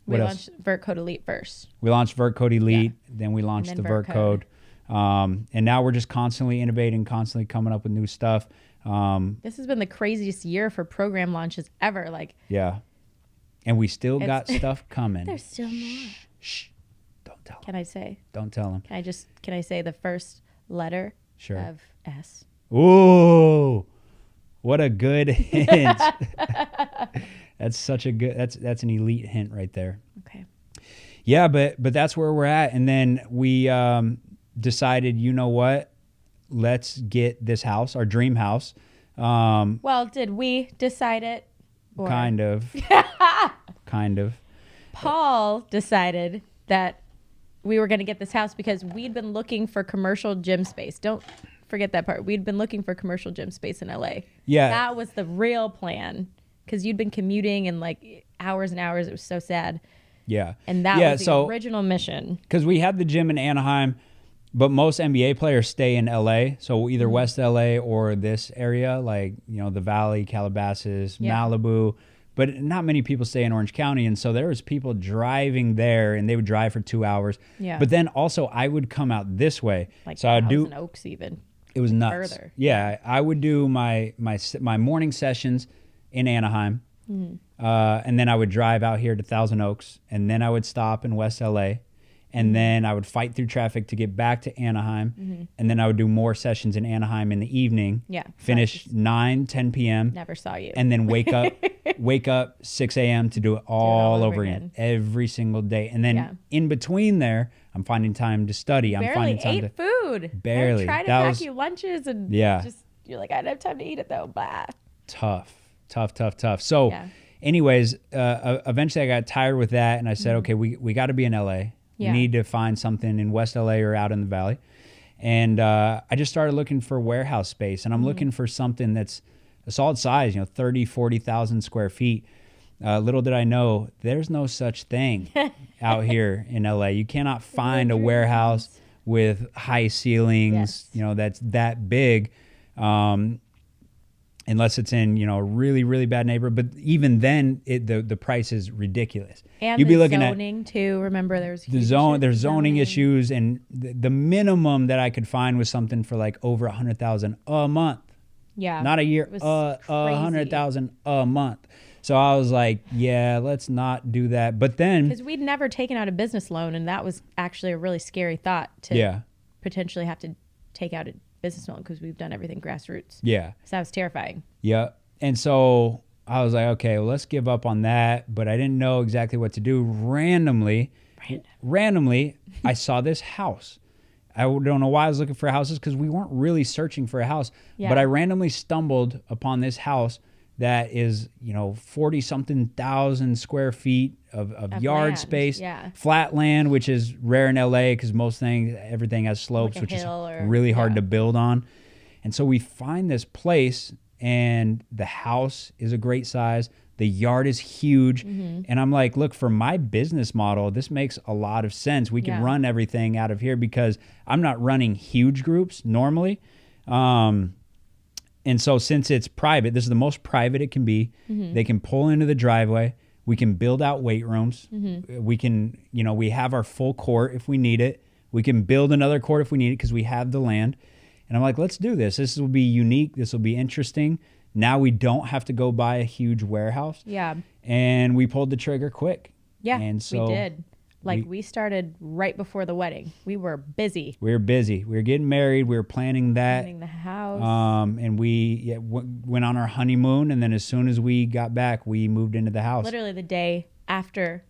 We launched Vert Code Elite first. We launched Vert Code Elite. Then we launched the Vert Code. And now we're just constantly innovating, constantly coming up with new stuff. This has been the craziest year for program launches ever. Yeah. And we still got stuff coming. There's still more. Shh. Don't tell them. Can I say? Don't tell them. Can I say the first letter of S? Ooh. What a good hint. That's such a good, that's an elite hint right there. Okay. Yeah, but that's where we're at. And then we decided, you know what? Let's get this house, our dream house. Well, did we decide it? Or? Kind of. Kind of. Paul decided that we were going to get this house because we'd been looking for commercial gym space. Don't forget that part. We'd been looking for commercial gym space in LA. Yeah. That was the real plan because you'd been commuting and like hours and hours. It was so sad. Yeah. And that was the original mission. Because we had the gym in Anaheim, but most NBA players stay in LA. So either West LA or this area, like, you know, the Valley, Calabasas, Malibu. But not many people stay in Orange County. And so there was people driving there, and they would drive for 2 hours. Yeah. But then also I would come out this way. Like so I'd do Oaks even. It was nuts. Further. Yeah. I would do my morning sessions in Anaheim. Mm-hmm. And then I would drive out here to Thousand Oaks, and then I would stop in West LA. And then I would fight through traffic to get back to Anaheim. Mm-hmm. And then I would do more sessions in Anaheim in the evening. Yeah. Finish 10 p.m. Never saw you. And then wake up 6 a.m. to do it all over again every single day. And then in between there, I'm finding time to study. I'm finding time to food. Barely. I tried to pack you lunches and just you're like, I don't have time to eat it though. Blah. Tough. So anyways, eventually I got tired with that, and I said, okay, we got to be in LA. We need to find something in West LA or out in the Valley. And I just started looking for warehouse space, and I'm looking for something that's a solid size, 30, 40,000 square feet. Little did I know, there's no such thing out here in LA. You cannot find a warehouse with high ceilings, that's that big. Unless it's in, a really, really bad neighborhood. But even then, the price is ridiculous. And you'd be looking zoning too. Remember, there's there's zoning issues, and the minimum that I could find was something for like over $100,000 a month. Yeah, not a year. $100,000 a month. So I was like, yeah, let's not do that. But then, because we'd never taken out a business loan, and that was actually a really scary thought to potentially have to take out a business loan because we've done everything grassroots. Yeah. So that was terrifying. Yeah. And so I was like, okay, well, let's give up on that. But I didn't know exactly what to do. Randomly, I saw this house. I don't know why I was looking for houses because we weren't really searching for a house. Yeah. But I randomly stumbled upon this house that is, 40 something thousand square feet of yard land, space, yeah. flat land, which is rare in LA because everything has slopes, Like a which is hill or- really hard yeah. to build on. And so we find this place, and the house is a great size. The yard is huge. Mm-hmm. And I'm like, look, for my business model, this makes a lot of sense. We can Yeah. run everything out of here because I'm not running huge groups normally. And so since it's private, this is the most private it can be. Mm-hmm. They can pull into the driveway. We can build out weight rooms. Mm-hmm. We can, we have our full court if we need it. We can build another court if we need it because we have the land. And I'm like, let's do this. This will be unique. This will be interesting. Now we don't have to go buy a huge warehouse. Yeah. And we pulled the trigger quick. Yeah, And so we did. We started right before the wedding. We were busy. we were busy. We were getting married. We were planning that. Planning the house. And we went on our honeymoon. And then as soon as we got back, we moved into the house. Literally the day after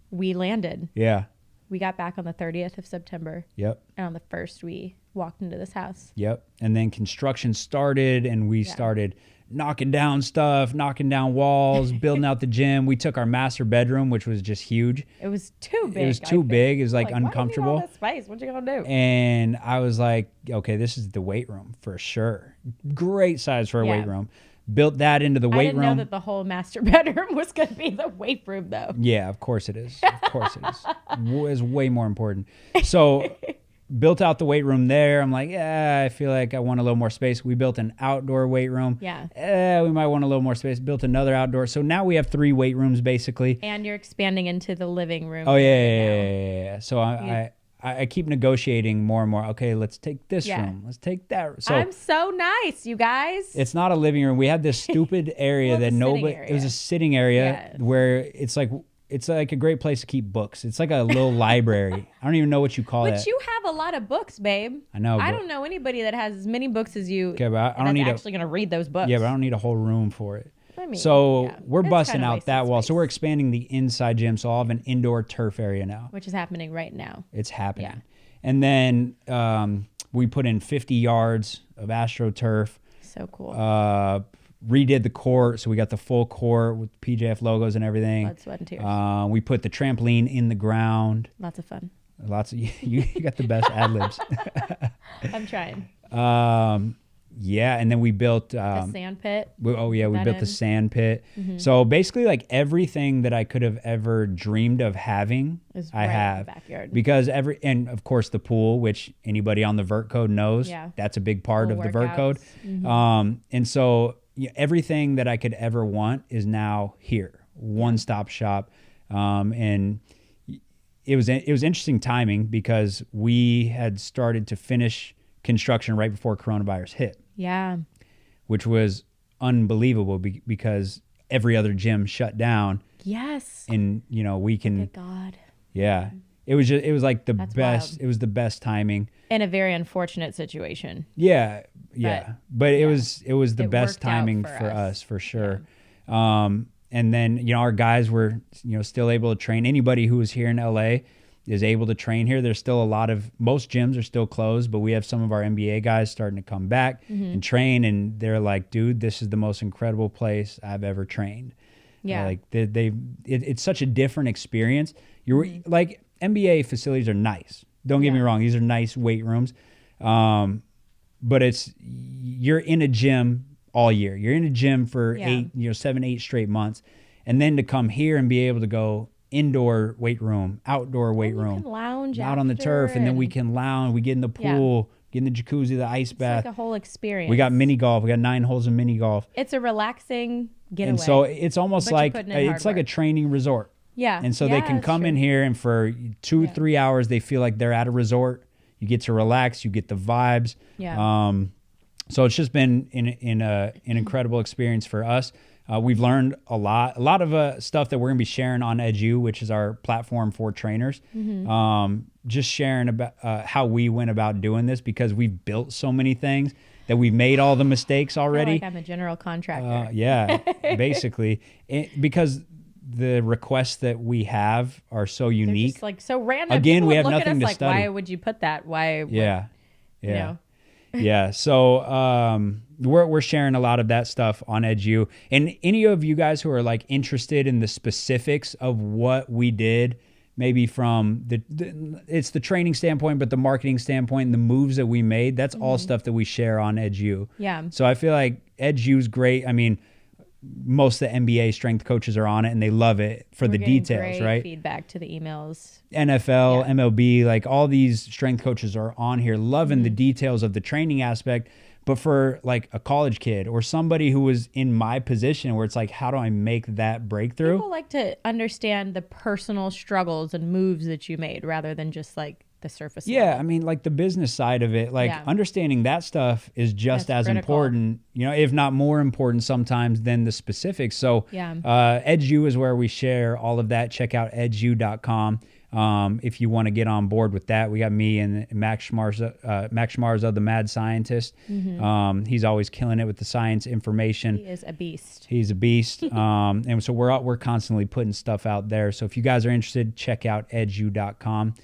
we landed. Yeah. We got back on the 30th of September. Yep. And on the 1st, we walked into this house. Yep. And then construction started, and we started knocking down stuff, knocking down walls, building out the gym. We took our master bedroom, which was just huge. It was too big. It was too big. It was like uncomfortable. Why do you need all that space? What you gonna do? And I was like, okay, this is the weight room for sure. Great size for a weight room. Built that into the I weight didn't room. know that the whole master bedroom was gonna be the weight room, though. Yeah, of course it is. Of course it is. It's way more important. So built out the weight room there. I'm like, I feel like I want a little more space. We built an outdoor weight room. Yeah. We might want a little more space. Built another outdoor. So now we have 3 weight rooms basically. And you're expanding into the living room. Oh yeah. So I keep negotiating more and more. Okay, let's take this room. Let's take that. So I'm so nice, you guys. it's not a living room. We had this stupid area that Well, it's a sitting nobody. area. It was a sitting area where it's like a great place to keep books. It's like a little library. I don't even know what you call But that. you have a lot of books, babe. I know. I but- don't know anybody that has as many books as you. Okay, but I don't that's need actually going to read those books. Yeah, but I don't need a whole room for it. I mean, So yeah. we're It's busting kinda out wasted that wall. space. So we're expanding the inside gym. So I'll have an indoor turf area now. Which is happening right now. It's happening. Yeah. And then we put in 50 yards of AstroTurf. So cool. Redid the court, so we got the full court with PJF logos and everything. Blood, sweat, and tears. We put the trampoline in the ground. Lots of fun. Lots of you got the best ad libs. I'm trying. Yeah, and then we built. The sand pit. We that built the in. sand pit. Mm-hmm. So basically, like everything that I could have ever dreamed of having, Is I right in the have. backyard. Because and of course the pool, which anybody on the vert code knows, Yeah. that's a big part Pool of the vert code. workouts. And so everything that I could ever want is now here, one stop shop, and it was interesting timing because we had started to finish construction right before coronavirus hit, Yeah. which was unbelievable because every other gym shut down, Yes. and we can, Thank God. yeah, it was like the That's best. wild. It was the best timing. In a very unfortunate situation. Yeah. But it was the It best worked out timing for for us. us for sure. And then, our guys were, still able to train. Anybody who was here in LA is able to train here. There's still most gyms are still closed, but we have some of our NBA guys starting to come back and train, and they're like, dude, this is the most incredible place I've ever trained. Yeah. Like it's such a different experience. You're like, NBA facilities are nice. Don't get me wrong. These are nice weight rooms. But you're in a gym all year. You're in a gym for 7, 8 straight months. And then to come here and be able to go indoor weight room, outdoor weight You room, can lounge out on the after turf, and then we can lounge. We get in the pool, get in the jacuzzi, the ice It's bath. like a whole experience. We got mini golf. We got 9 holes of mini golf. It's a relaxing getaway. And so it's almost But you're like putting in hard it's like a work. training resort. Yeah. And so Yeah, they can that's come in true. here, and for 2-3 hours, they feel like they're at a resort. You get to relax. You get the vibes. Yeah. So it's just been an incredible experience for us. We've learned a lot of stuff that we're going to be sharing on Edu, which is our platform for trainers. Just sharing about how we went about doing this, because we've built so many things that we've made all the mistakes I feel already. like I'm a general contractor. Yeah, basically, because the requests that we have are so They're unique. just like so random. Again, People we would have look at nothing us to like, study. why would you put that? Why? Yeah. You know? Yeah. So we're sharing a lot of that stuff on EdU. And any of you guys who are like interested in the specifics of what we did, maybe from it's the training standpoint, but the marketing standpoint and the moves that we made, that's all stuff that we share on EdU. Yeah. So I feel like EdU's great. I mean, most of the NBA strength coaches are on it and they love it for the details, great right? Feedback to the emails. NFL, MLB, like all these strength coaches are on here loving the details of the training aspect. But for like a college kid or somebody who was in my position where it's like, how do I make that breakthrough? People like to understand the personal struggles and moves that you made rather than just like the surface Yeah, level. I mean, like the business side of it, like understanding that stuff is just That's as critical. important, you know, if not more important sometimes than the specifics. So Yeah. EdU is where we share all of that. Check out edu.com. If you want to get on board with that. We got me and Max Schmarza, the mad scientist. He's always killing it with the science information. He is a beast. He's a beast. And so we're constantly putting stuff out there. So if you guys are interested, check out edu.com.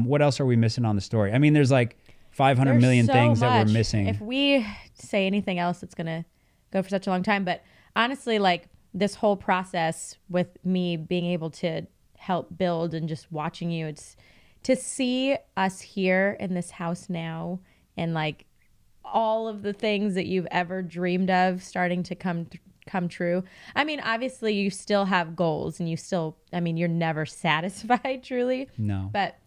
What else are we missing on the story? I mean, there's like 500 There's million so things that much. we're missing. If we say anything else, it's going to go for such a long time. But honestly, like this whole process with me being able to help build and just watching you, it's to see us here in this house now and like all of the things that you've ever dreamed of starting to come true. I mean, obviously you still have goals and you still, I mean, you're never satisfied truly. No. But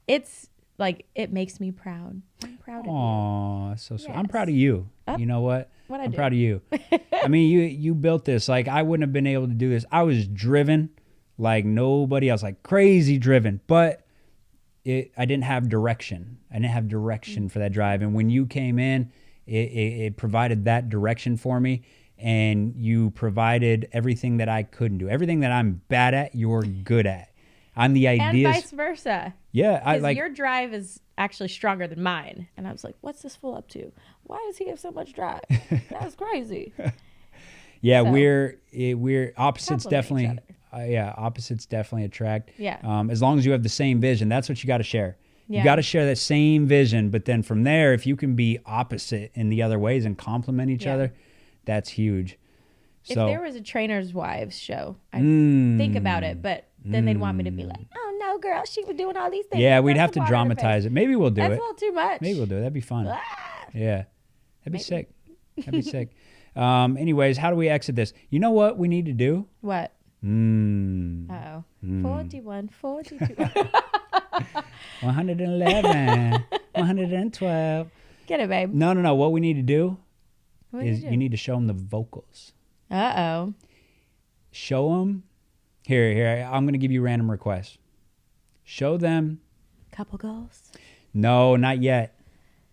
it's like, it makes me proud. I'm proud of you. Aw, so sweet. I'm Yes. proud of you. You know what? What'd I I'm do? proud of you. I mean, you built this. Like, I wouldn't have been able to do this. I was driven like nobody else, like crazy driven. But I didn't have direction. I didn't have direction for that drive. And when you came in, it provided that direction for me. And you provided everything that I couldn't do. Everything that I'm bad at, you're good at. I'm the ideas. And vice versa. Yeah, I Because like your drive is actually stronger than mine. And I was like, what's this fool up to? Why does he have so much drive? That's crazy. Yeah, So, we're opposites complement definitely. Opposites definitely attract. Yeah. As long as you have the same vision, that's what you got to share. Yeah. You got to share that same vision, but then from there, if you can be opposite in the other ways and complement each Yeah. other, that's huge. If So there was a Trainer's Wives show, I'd think about it. But then they'd want me to be like, oh, no, girl, she was doing all these things. yeah, we'd Throw have to some water in her dramatize face." it. Maybe we'll do That's it. a little too much. Maybe we'll do it. That'd be fun. Ah. Yeah, that'd be sick. That'd be sick. Anyways, how do we exit this? You know what we need to do? What? Mm. Uh-oh. 41, 42. 111, 112. Get it, babe. No. What we need to do What is did you need to show them the vocals. Uh-oh. Show them. Here. I'm going to give you random requests. Show them. Couple goals. No, not yet.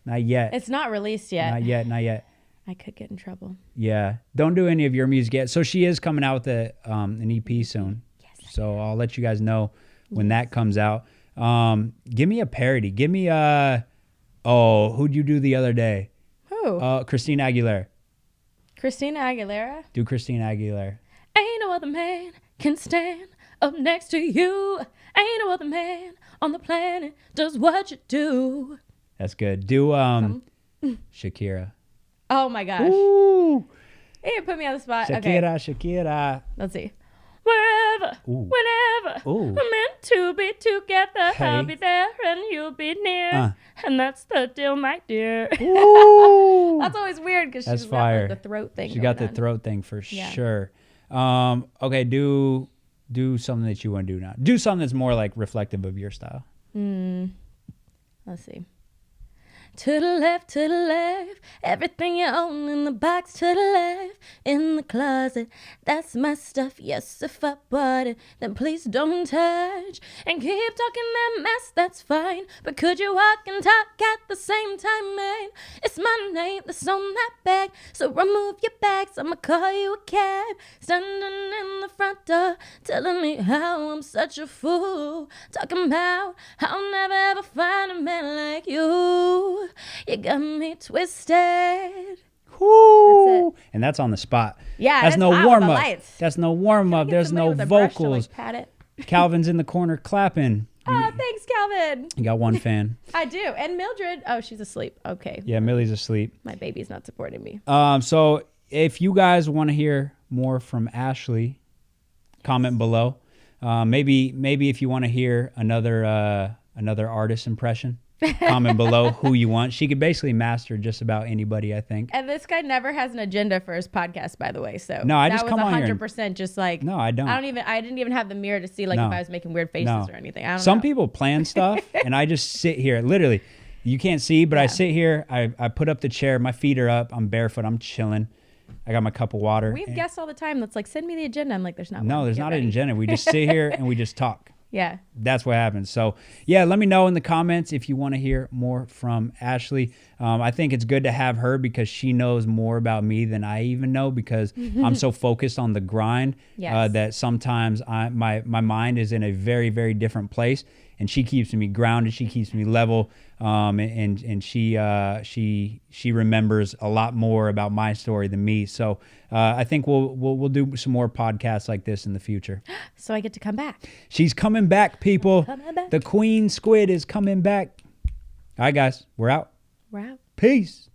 Not yet. It's not released yet. Not yet. I could get in trouble. Yeah. Don't do any of your music yet. So she is coming out with an EP soon. Yes. So I'll let you guys know when that comes out. Give me a parody. Give me who'd you do the other day? Who? Christina Aguilera. Christina Aguilera? Do Christina Aguilera. Ain't no other man can stand up next to you. Ain't no other man on the planet does what you do. That's good. Do Shakira. Oh my gosh. Ooh. Hey, put me on the spot. Shakira, Okay, Shakira. let's see. Wherever, Ooh. whenever, Ooh. we're meant to be together. Hey. I'll be there and you'll be near. And that's the deal, my dear. Ooh. That's always weird because That's she's fire. got like, the throat thing. She got the going on. throat thing for Yeah. sure. Okay, do something that you want to do now. Do something that's more like reflective of your style. Let's see. To the left, everything you own in the box. To the left, in the closet, that's my stuff. Yes, if I bought it, then please don't touch. And keep talking that mess, that's fine. But could you walk and talk at the same time, man? It's my name that's on that bag. So remove your bags, I'ma call you a cab. Standing in the front door, telling me how I'm such a fool. Talking about how I'll never ever find a man like you. You got me twisted. Woo. That's And that's on the spot. Yeah, that's it's no out with warm the up. lights. That's no warm up. Get There's somebody no with a brush to, vocals. like, pat it. Calvin's in the corner clapping. Oh, thanks, Calvin. You got one fan. I do. And Mildred. Oh, she's asleep. Okay. Yeah, Millie's asleep. My baby's not supporting me. So if you guys want to hear more from Ashley, comment below. Maybe if you want to hear another artist impression, comment below who you want. She could basically master just about anybody, I think. And this guy never has an agenda for his podcast, by the way. So no, I that just was come on here. 100% just like. No, I don't. I didn't even have the mirror to see like if I was making weird faces or anything. I don't know. Some people plan stuff, and I just sit here. Literally, you can't see, but I sit here. I put up the chair. My feet are up. I'm barefoot. I'm chilling. I got my cup of water. We have guests all the time that's like, send me the agenda. I'm like, there's not one. No, there's Get not ready. an agenda. We just sit here and we just talk. Yeah. That's what happens. So, yeah, let me know in the comments if you want to hear more from Ashley. I think it's good to have her because she knows more about me than I even know because I'm so focused on the grind that sometimes my mind is in a very, very different place. And she keeps me grounded. She keeps me level. And she remembers a lot more about my story than me. So I think we'll do some more podcasts like this in the future. So I get to come back. She's coming back, people. Coming back. The Queen Squid is coming back. All right, guys, we're out. We're out. Peace.